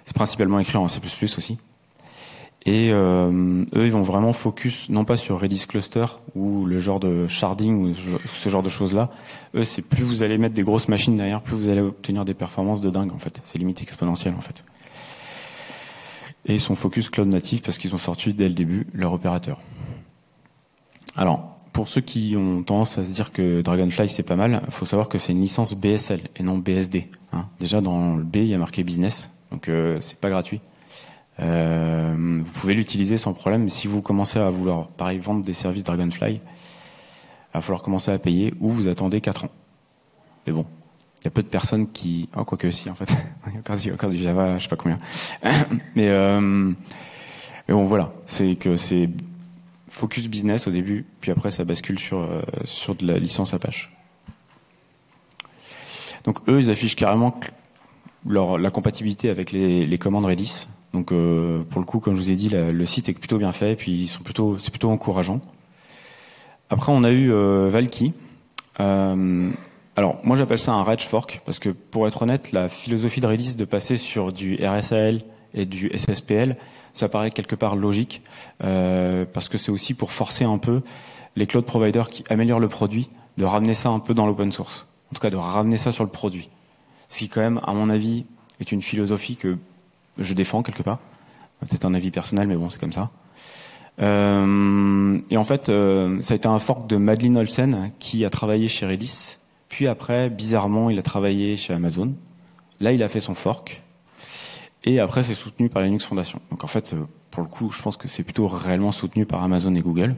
C'est principalement écrit en C++ aussi. Et eux, ils vont vraiment focus, non pas sur Redis Cluster ou le genre de sharding ou ce genre de choses-là. Eux, c'est plus vous allez mettre des grosses machines derrière, plus vous allez obtenir des performances de dingue, en fait. C'est limite exponentiel, en fait. Et ils sont focus cloud native parce qu'ils ont sorti dès le début leur opérateur. Alors, pour ceux qui ont tendance à se dire que Dragonfly c'est pas mal, il faut savoir que c'est une licence BSL et non BSD. Hein. Déjà dans le B, il y a marqué business, donc c'est pas gratuit. Vous pouvez l'utiliser sans problème, mais si vous commencez à vouloir, pareil, vendre des services Dragonfly, il va falloir commencer à payer ou vous attendez 4 ans. Mais bon, il y a peu de personnes qui... Oh, quoique si, en fait. Il y a encore du Java, je sais pas combien. mais bon, voilà. C'est que c'est focus business au début, puis après ça bascule sur de la licence Apache. Donc eux, ils affichent carrément la compatibilité avec les commandes Redis. Donc pour le coup, comme je vous ai dit, le site est plutôt bien fait, et puis c'est plutôt encourageant. Après, on a eu Valky. Alors moi, j'appelle ça un Rage Fork, parce que pour être honnête, la philosophie de Redis de passer sur du RSAL et du SSPL, ça paraît quelque part logique, parce que c'est aussi pour forcer un peu les cloud providers qui améliorent le produit, de ramener ça un peu dans l'open source. En tout cas, de ramener ça sur le produit. Ce qui, quand même, à mon avis, est une philosophie que je défends quelque part. C'est un avis personnel, mais bon, c'est comme ça. Et en fait, ça a été un fork de Madeline Olsen qui a travaillé chez Redis. Puis après, bizarrement, il a travaillé chez Amazon. Là, il a fait son fork. Et après, c'est soutenu par la Linux Foundation. Donc en fait, pour le coup, je pense que c'est plutôt réellement soutenu par Amazon et Google.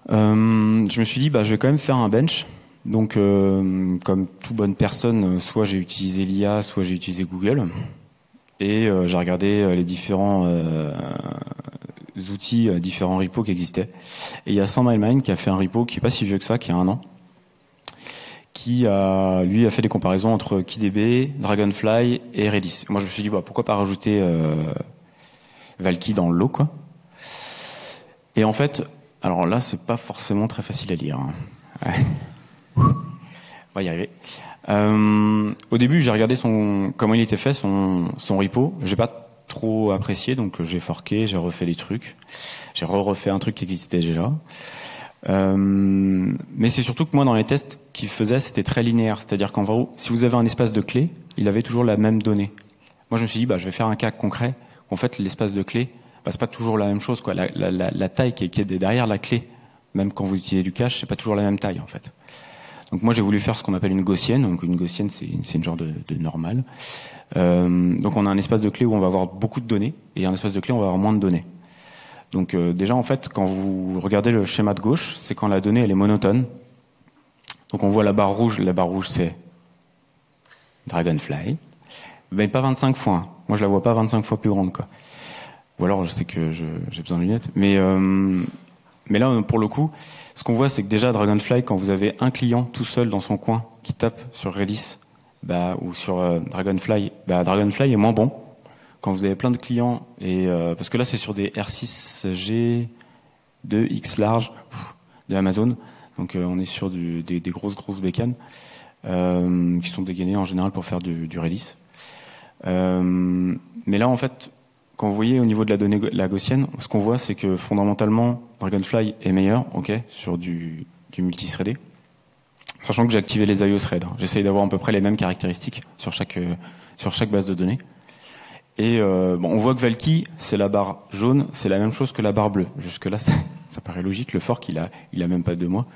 Je me suis dit, je vais quand même faire un bench. Donc, comme toute bonne personne, soit j'ai utilisé l'IA, soit j'ai utilisé Google. Et j'ai regardé les différents outils, différents repos qui existaient. Et il y a SandMineMine qui a fait un repo qui est pas si vieux que ça, qui a 1 an, qui lui a fait des comparaisons entre KeyDB, Dragonfly et Redis. Moi, je me suis dit, pourquoi pas rajouter Valky dans le lot, quoi. Et en fait, alors là, c'est pas forcément très facile à lire. Hein. On va y arriver. Au début, j'ai regardé comment il était fait, son repo. J'ai pas trop apprécié, donc j'ai forqué, j'ai refait des trucs. J'ai refait un truc qui existait déjà. Mais c'est surtout que moi, dans les tests qu'il faisait, c'était très linéaire. C'est-à-dire qu'en gros, si vous avez un espace de clé, il avait toujours la même donnée. Moi, je me suis dit, je vais faire un cas concret en fait, l'espace de clé, bah, c'est pas toujours la même chose, quoi. La taille qui est derrière la clé, même quand vous utilisez du cache, c'est pas toujours la même taille, en fait. Donc moi, j'ai voulu faire ce qu'on appelle une gaussienne. Donc une gaussienne, c'est une genre de normale. Donc on a un espace de clé où on va avoir beaucoup de données, et un espace de clé où on va avoir moins de données. Donc déjà, en fait, quand vous regardez le schéma de gauche, c'est quand la donnée, elle est monotone. Donc on voit la barre rouge, c'est Dragonfly. Mais pas 25 fois. Hein. Moi, je la vois pas 25 fois plus grande, quoi. Ou alors, je sais que j'ai besoin de lunettes. Mais là, pour le coup, ce qu'on voit, c'est que déjà, Dragonfly, quand vous avez un client tout seul dans son coin qui tape sur Redis, ou sur Dragonfly, Dragonfly est moins bon. Quand vous avez plein de clients, parce que là, c'est sur des R6G, 2X large de Amazon. Donc on est sur des grosses bécanes qui sont dégainées en général pour faire du Redis. Mais là, en fait, quand vous voyez au niveau de la donnée la gaussienne, ce qu'on voit, c'est que fondamentalement, Dragonfly est meilleur, sur du multithreadé, sachant que j'ai activé les IO threads. Hein. J'essaye d'avoir à peu près les mêmes caractéristiques sur chaque base de données. Et on voit que Valky, c'est la barre jaune, c'est la même chose que la barre bleue. Jusque-là, ça paraît logique. Le fork, il a même pas 2 mois.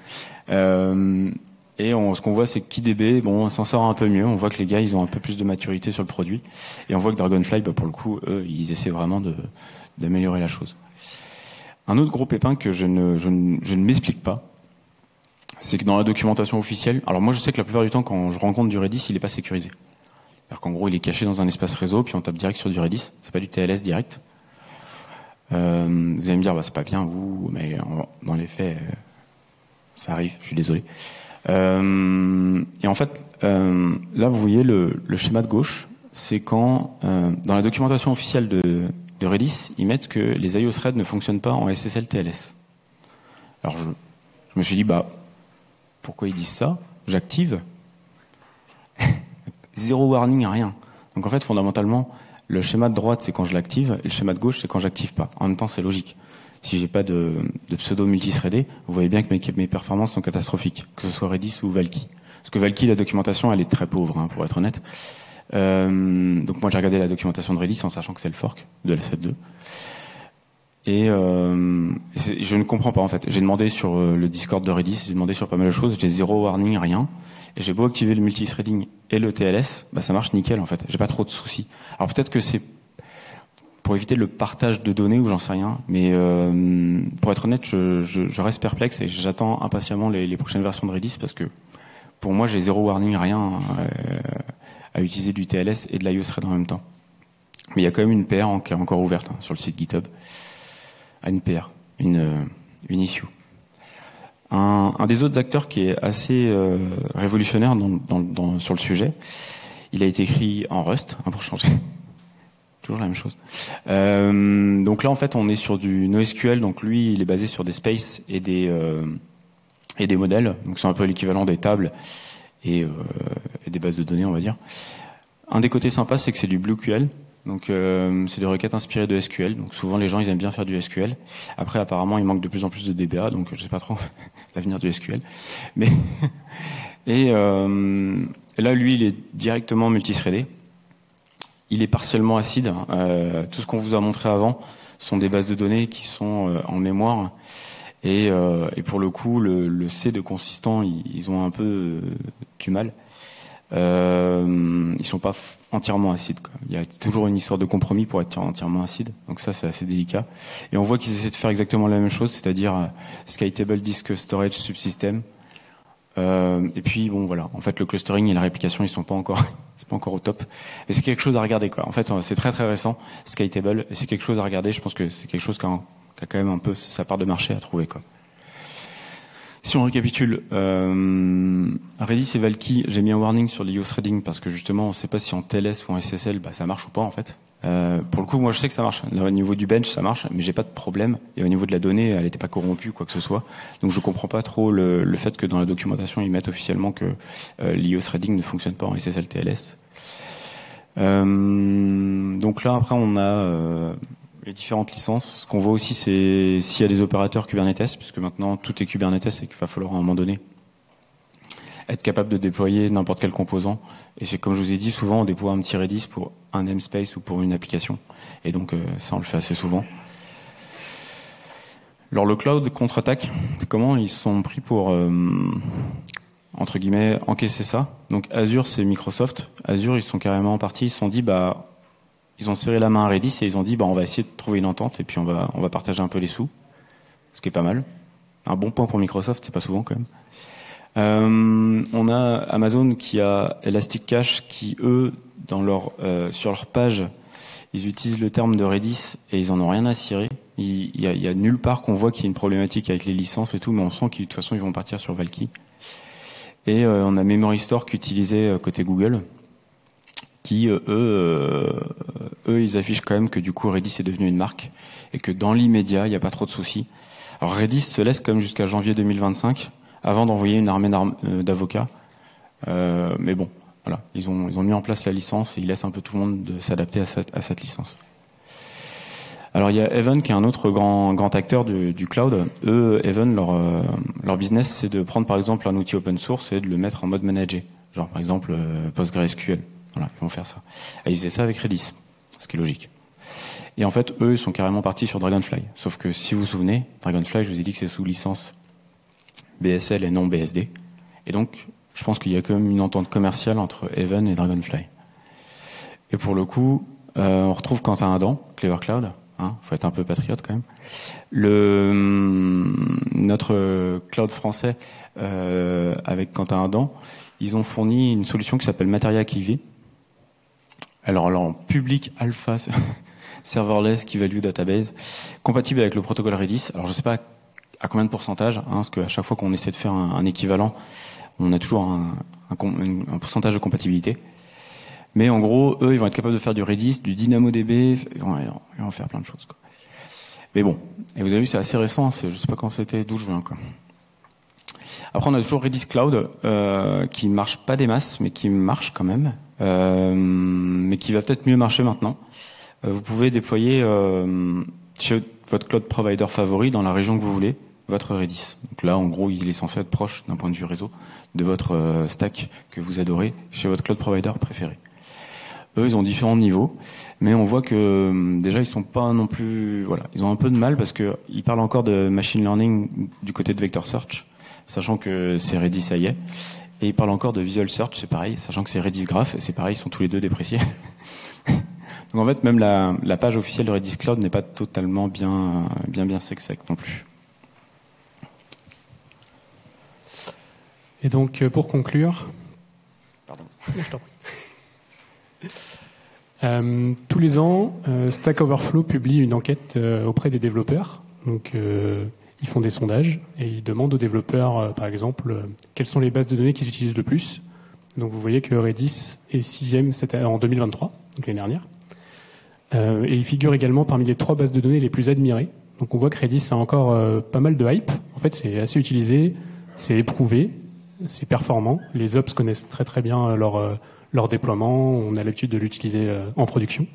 Ce qu'on voit, c'est que KeyDB, s'en sort un peu mieux. On voit que les gars, ils ont un peu plus de maturité sur le produit. Et on voit que Dragonfly, pour le coup, eux, ils essaient vraiment d'améliorer la chose. Un autre gros pépin que je ne m'explique pas, c'est que dans la documentation officielle, alors moi, je sais que la plupart du temps, quand je rencontre du Redis, il est pas sécurisé. C'est-à-dire qu'en gros, il est caché dans un espace réseau, puis on tape direct sur du Redis. C'est pas du TLS direct. Vous allez me dire, c'est pas bien, mais dans les faits, ça arrive, je suis désolé. Et en fait, là, vous voyez le schéma de gauche, c'est quand, dans la documentation officielle de Redis, ils mettent que les IO threads ne fonctionnent pas en SSL TLS. Alors, je me suis dit, pourquoi ils disent ça? J'active. Zéro warning, rien. Donc en fait, fondamentalement, le schéma de droite, c'est quand je l'active, et le schéma de gauche, c'est quand j'active pas. En même temps, c'est logique. Si j'ai pas de pseudo multithreadé, vous voyez bien que mes performances sont catastrophiques, que ce soit Redis ou Valky. Parce que Valky, la documentation, elle est très pauvre, pour être honnête. Donc moi, j'ai regardé la documentation de Redis en sachant que c'est le fork de la 7.2. Et je ne comprends pas, en fait. J'ai demandé sur le Discord de Redis, j'ai demandé sur pas mal de choses, j'ai zéro warning, rien. Et j'ai beau activer le multithreading et le TLS, ça marche nickel, en fait. J'ai pas trop de soucis. Alors peut-être que c'est pour éviter le partage de données ou j'en sais rien, mais pour être honnête, je reste perplexe et j'attends impatiemment les prochaines versions de Redis parce que pour moi, j'ai zéro warning, rien à utiliser du TLS et de l'IO thread en même temps. Mais il y a quand même une PR qui est encore ouverte sur le site GitHub. Une PR, une issue. Un des autres acteurs qui est assez révolutionnaire sur le sujet, il a été écrit en Rust, pour changer. Toujours la même chose. Donc là, en fait, on est sur du NoSQL. Donc lui, il est basé sur des spaces et des modèles. Donc c'est un peu l'équivalent des tables et des bases de données, on va dire. Un des côtés sympas, c'est que c'est du BlueQL. Donc c'est des requêtes inspirées de SQL. Donc souvent les gens ils aiment bien faire du SQL. Après apparemment il manque de plus en plus de DBA, donc je sais pas trop l'avenir du SQL. Mais et là lui il est directement multithreadé. Il est partiellement acide. Tout ce qu'on vous a montré avant sont des bases de données qui sont en mémoire. Et pour le coup le C de consistant ils ont un peu du mal. Ils sont pas entièrement acides, quoi. Il y a toujours une histoire de compromis pour être entièrement acide, donc ça c'est assez délicat. Et on voit qu'ils essaient de faire exactement la même chose, c'est-à-dire Skytable Disk Storage Subsystem. Et puis voilà, en fait le clustering et la réplication ils sont pas encore c'est pas encore au top, mais c'est quelque chose à regarder, quoi. En fait c'est très très récent Skytable et c'est quelque chose à regarder. Je pense que c'est quelque chose qui a quand même un peu sa part de marché à trouver, quoi. Si on récapitule, Redis et Valky, j'ai mis un warning sur l'IO threading parce que justement, on ne sait pas si en TLS ou en SSL, ça marche ou pas, en fait. Pour le coup, moi, je sais que ça marche. Là, au niveau du bench, ça marche, mais j'ai pas de problème. Et au niveau de la donnée, elle n'était pas corrompue, quoi que ce soit. Donc, je comprends pas trop le fait que dans la documentation, ils mettent officiellement que l'IO threading ne fonctionne pas en SSL TLS. Donc là, après, on a les différentes licences. Ce qu'on voit aussi, c'est s'il y a des opérateurs Kubernetes, puisque maintenant tout est Kubernetes et qu'il va falloir à un moment donné être capable de déployer n'importe quel composant. Et c'est comme je vous ai dit, souvent on déploie un petit Redis pour un namespace ou pour une application. Et donc ça on le fait assez souvent. Alors le cloud contre-attaque, comment ils sont pris pour entre guillemets encaisser ça. Donc Azure c'est Microsoft. Azure ils sont carrément partis, ils se sont dit ils ont serré la main à Redis et ils ont dit on va essayer de trouver une entente et puis on va partager un peu les sous, ce qui est pas mal. Un bon point pour Microsoft, c'est pas souvent quand même. On a Amazon qui a Elastic Cache qui eux sur leur page ils utilisent le terme de Redis et ils en ont rien à cirer. Il y a nulle part qu'on voit qu'il y a une problématique avec les licences et tout, mais on sent qu'ils de toute façon ils vont partir sur Valky. Et on a Memory Store qu'utilisait côté Google, qui eux ils affichent quand même que du coup Redis est devenu une marque et que dans l'immédiat il n'y a pas trop de soucis. Alors Redis se laisse quand même jusqu'à janvier 2025 avant d'envoyer une armée d'avocats. Mais bon, voilà, ils ont mis en place la licence et ils laissent un peu tout le monde de s'adapter à cette licence. Alors il y a Even qui est un autre grand acteur du cloud. Eux, Even, leur business, c'est de prendre par exemple un outil open source et de le mettre en mode managé. Genre par exemple PostgreSQL. Voilà, ils vont faire ça. Et ils faisaient ça avec Redis, ce qui est logique. Et en fait, eux, ils sont carrément partis sur Dragonfly. Sauf que si vous vous souvenez, Dragonfly, je vous ai dit que c'est sous licence BSL et non BSD. Et donc, je pense qu'il y a quand même une entente commerciale entre Even et Dragonfly. Et pour le coup, on retrouve Quentin Adam, Clever Cloud. Faut être un peu patriote quand même. Notre cloud français avec Quentin Adam, ils ont fourni une solution qui s'appelle Materia Key. Alors en public alpha serverless key value database, compatible avec le protocole Redis. Alors je sais pas à combien de pourcentage, parce qu'à chaque fois qu'on essaie de faire un équivalent, on a toujours un pourcentage de compatibilité. Mais en gros, eux, ils vont être capables de faire du Redis, du DynamoDB, ils vont faire plein de choses, quoi. Mais bon, et vous avez vu, c'est assez récent, je sais pas quand c'était, 12 juin, quoi. Après, on a toujours Redis Cloud, qui ne marche pas des masses, mais qui marche quand même, mais qui va peut-être mieux marcher maintenant. Vous pouvez déployer chez votre cloud provider favori, dans la région que vous voulez, votre Redis. Donc là, en gros, il est censé être proche, d'un point de vue réseau, de votre stack que vous adorez, chez votre cloud provider préféré. Eux, ils ont différents niveaux, mais on voit que déjà ils sont pas non plus, voilà, ils ont un peu de mal parce que ils parlent encore de machine learning du côté de vector search, sachant que c'est Redis, ça y est, et ils parlent encore de visual search, c'est pareil, sachant que c'est Redis Graph, et c'est pareil, ils sont tous les deux dépréciés. Donc en fait, même la page officielle de Redis Cloud n'est pas totalement bien sec non plus.
Et donc pour conclure,
pardon.
Je t'en prie. Tous les ans, Stack Overflow publie une enquête auprès des développeurs. Donc, ils font des sondages et ils demandent aux développeurs, par exemple, quelles sont les bases de données qu'ils utilisent le plus. Donc, vous voyez que Redis est 6e en 2023, donc l'année dernière. Et il figure également parmi les 3 bases de données les plus admirées. Donc, on voit que Redis a encore pas mal de hype. En fait, c'est assez utilisé, c'est éprouvé, c'est performant. Les ops connaissent très très bien leur déploiement, on a l'habitude de l'utiliser en production.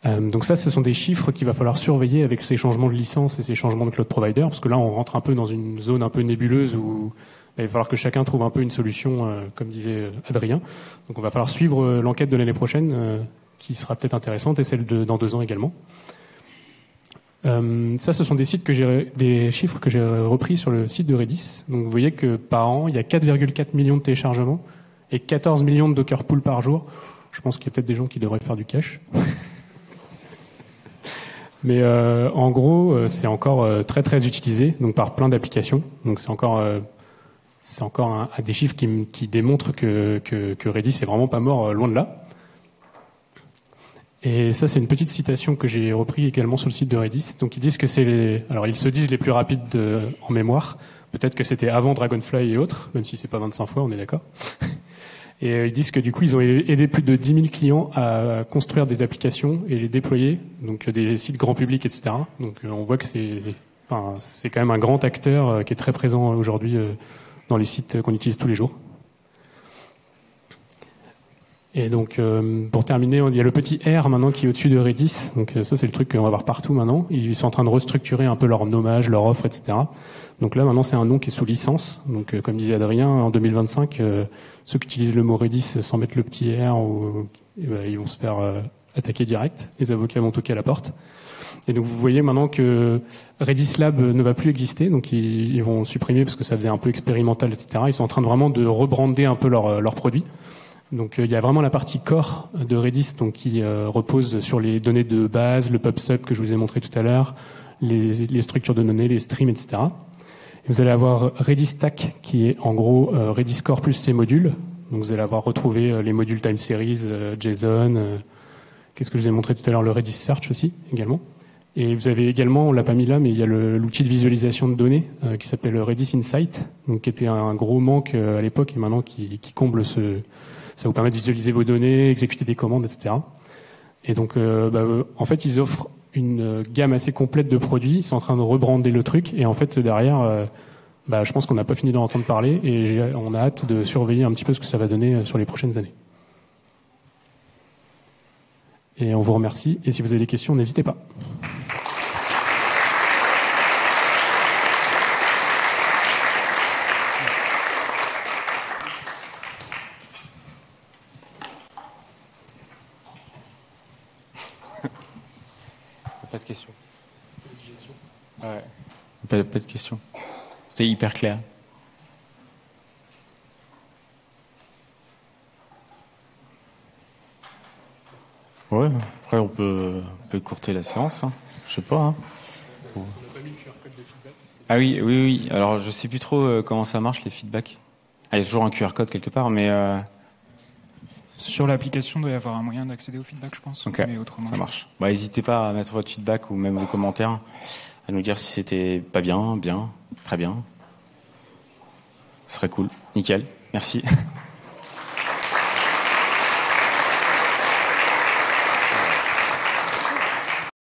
Donc ça, ce sont des chiffres qu'il va falloir surveiller avec ces changements de licence et ces changements de cloud provider, parce que là, on rentre un peu dans une zone un peu nébuleuse où il va falloir que chacun trouve un peu une solution, comme disait Adrien. Donc on va falloir suivre l'enquête de l'année prochaine, qui sera peut-être intéressante, et celle dans 2 ans également. Ça, ce sont des chiffres que j'ai repris sur le site de Redis. Donc vous voyez que par an, il y a 4,4 millions de téléchargements et 14 millions de Docker Pool par jour. Je pense qu'il y a peut-être des gens qui devraient faire du cache. Mais en gros, c'est encore très très utilisé, donc par plein d'applications. Donc c'est encore des chiffres qui démontrent que Redis est vraiment pas mort, loin de là. Et ça, c'est une petite citation que j'ai repris également sur le site de Redis. Donc ils disent que alors ils se disent les plus rapides en mémoire. Peut-être que c'était avant Dragonfly et autres, même si c'est pas 25 fois, on est d'accord. Et ils disent que du coup, ils ont aidé plus de 10 000 clients à construire des applications et les déployer, donc des sites grand public, etc. Donc on voit que c'est quand même un grand acteur qui est très présent aujourd'hui dans les sites qu'on utilise tous les jours. Et donc, pour terminer, il y a le petit R maintenant qui est au-dessus de Redis. Donc ça, c'est le truc qu'on va voir partout maintenant. Ils sont en train de restructurer un peu leur nommage, leur offre, etc. Donc là, maintenant, c'est un nom qui est sous licence. Donc, comme disait Adrien, en 2025, ceux qui utilisent le mot Redis sans mettre le petit R, ils vont se faire attaquer direct. Les avocats vont toquer à la porte. Et donc, vous voyez maintenant que Redis Lab ne va plus exister. Donc, ils vont supprimer parce que ça faisait un peu expérimental, etc. Ils sont en train de vraiment de rebrander un peu leurs produits. Donc il y a vraiment la partie core de Redis donc qui repose sur les données de base, le pub/sub que je vous ai montré tout à l'heure, les structures de données, les streams, etc. Et vous allez avoir Redis Stack qui est en gros Redis Core plus ses modules. Donc vous allez avoir retrouvé les modules time series, JSON, qu'est-ce que je vous ai montré tout à l'heure, le Redis Search aussi également. Et vous avez également, on l'a pas mis là, mais il y a l'outil de visualisation de données qui s'appelle Redis Insight, donc qui était un gros manque à l'époque et maintenant qui comble ça vous permet de visualiser vos données, exécuter des commandes, etc. Et donc, en fait, ils offrent une gamme assez complète de produits. Ils sont en train de rebrander le truc. Et en fait, derrière, je pense qu'on n'a pas fini d'en entendre parler. Et on a hâte de surveiller un petit peu ce que ça va donner sur les prochaines années. Et on vous remercie. Et si vous avez des questions, n'hésitez pas.
Pas de questions. Ouais. Pas de questions. C'était hyper clair. Ouais, après on peut courter la séance. Hein. Je sais pas. Hein. On n'a pas mis le QR code de feedback. Ah oui. Alors je sais plus trop comment ça marche les feedbacks. Ah, il y a toujours un QR code quelque part, mais.
Sur l'application, il doit y avoir un moyen d'accéder au feedback, je pense.
Ok, mais autrement, ça marche. N'hésitez pas à mettre votre feedback ou même vos commentaires, à nous dire si c'était pas bien, bien, très bien. Ce serait cool. Nickel. Merci.